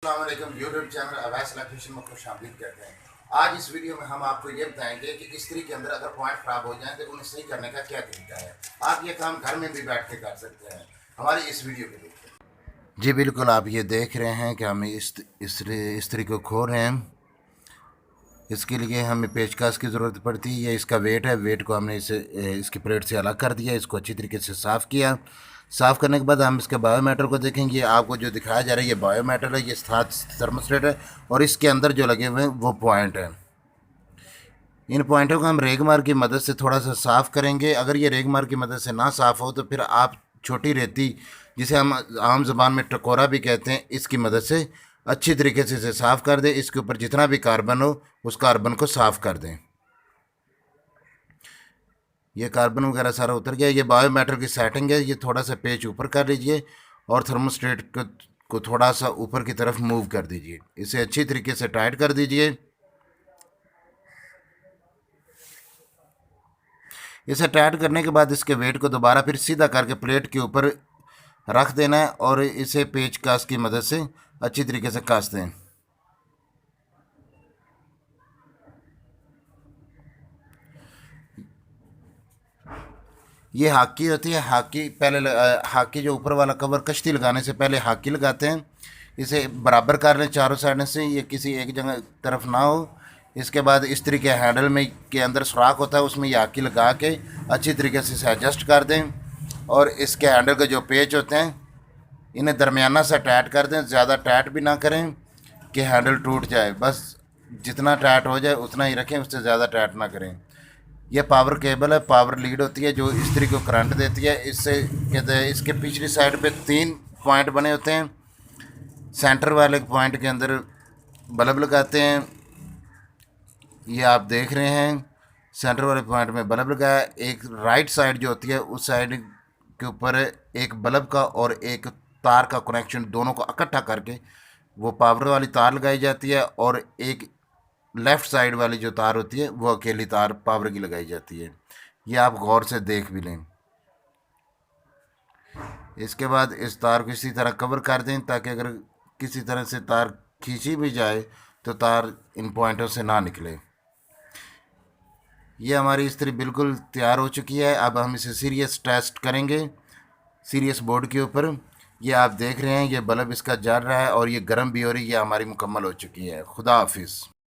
अस्सलामुअलैकुम YouTube channel Awais electrician में खुश आमदीद कहते हैं। आज इस वीडियो में हम आपको ये बताएंगे कि इस्त्री के अंदर अगर पॉइंट ख़राब हो जाए तो उन्हें सही करने का क्या तरीका है। आप ये काम घर में भी बैठ के कर सकते हैं। हमारी इस वीडियो को देखिए। जी बिल्कुल, आप ये देख रहे हैं कि हम इस्त्री को खो रहे हैं। इसके लिए हमें पेचकस की ज़रूरत पड़ती है। ये इसका वेट है, वेट को हमने इसकी प्लेट से अलग कर दिया, इसको अच्छी तरीके से साफ़ किया। साफ़ करने के बाद हम इसके बायोमीटर को देखेंगे। आपको जो दिखाया जा रहा है ये बायोमीटर है, ये साथ थर्मोस्टेट है और इसके अंदर जो लगे हुए हैं वो पॉइंट हैं। इन पॉइंटों को हम रेगमार की मदद से थोड़ा सा साफ़ करेंगे। अगर ये रेगमार की मदद से ना साफ़ हो तो फिर आप छोटी रेती, जिसे हम आम ज़बान में टकोरा भी कहते हैं, इसकी मदद से अच्छी तरीके से इसे साफ़ कर दें। इसके ऊपर जितना भी कार्बन हो उस कार्बन को साफ़ कर दें। ये कार्बन वगैरह सारा उतर गया। ये बायोमीटर की सेटिंग है, ये थोड़ा सा पेच ऊपर कर लीजिए और थर्मोस्टेट को थोड़ा सा ऊपर की तरफ मूव कर दीजिए। इसे अच्छी तरीके से टाइट कर दीजिए। इसे टाइट करने के बाद इसके वेट को दोबारा फिर सीधा करके प्लेट के ऊपर रख देना है और इसे पेचकस की मदद से अच्छी तरीके से कस दें। ये हाकी होती है। हाकी पहले हाकी जो ऊपर वाला कवर कश्ती लगाने से पहले हाकी लगाते हैं। इसे बराबर कर लें चारों साइड से, ये किसी एक जगह तरफ ना हो। इसके बाद इस्त्री के हैंडल में के अंदर सुराख होता है, उसमें ये हाकी लगा के अच्छी तरीके से इसे एडजस्ट कर दें और इसके हैंडल के जो पेच होते हैं इन्हें दरमियाना सा टाइट कर दें। ज़्यादा टाइट भी ना करें कि हैंडल टूट जाए, बस जितना टाइट हो जाए उतना ही रखें, उससे ज़्यादा टाइट ना करें। यह पावर केबल है, पावर लीड होती है जो इस्त्री को करंट देती है। इससे कहते हैं, इसके पिछली साइड पे 3 पॉइंट बने होते हैं। सेंटर वाले पॉइंट के अंदर बल्ब लगाते हैं, ये आप देख रहे हैं। सेंटर वाले पॉइंट में बल्ब लगाया। एक राइट साइड जो होती है उस साइड के ऊपर एक बल्ब का और एक तार का कनेक्शन, दोनों को इकट्ठा करके वो पावर वाली तार लगाई जाती है और एक लेफ़्ट साइड वाली जो तार होती है वो अकेली तार पावर की लगाई जाती है। ये आप गौर से देख भी लें। इसके बाद इस तार को इसी तरह कवर कर दें ताकि अगर किसी तरह से तार खींची भी जाए तो तार इन पॉइंटों से ना निकले। ये हमारी इस्त्री बिल्कुल तैयार हो चुकी है। अब हम इसे सीरियस टेस्ट करेंगे सीरियस बोर्ड के ऊपर। ये आप देख रहे हैं, ये बल्ब इसका जल रहा है और ये गर्म भी हो रही है। ये हमारी मुकम्मल हो चुकी है। खुदा हाफिज़।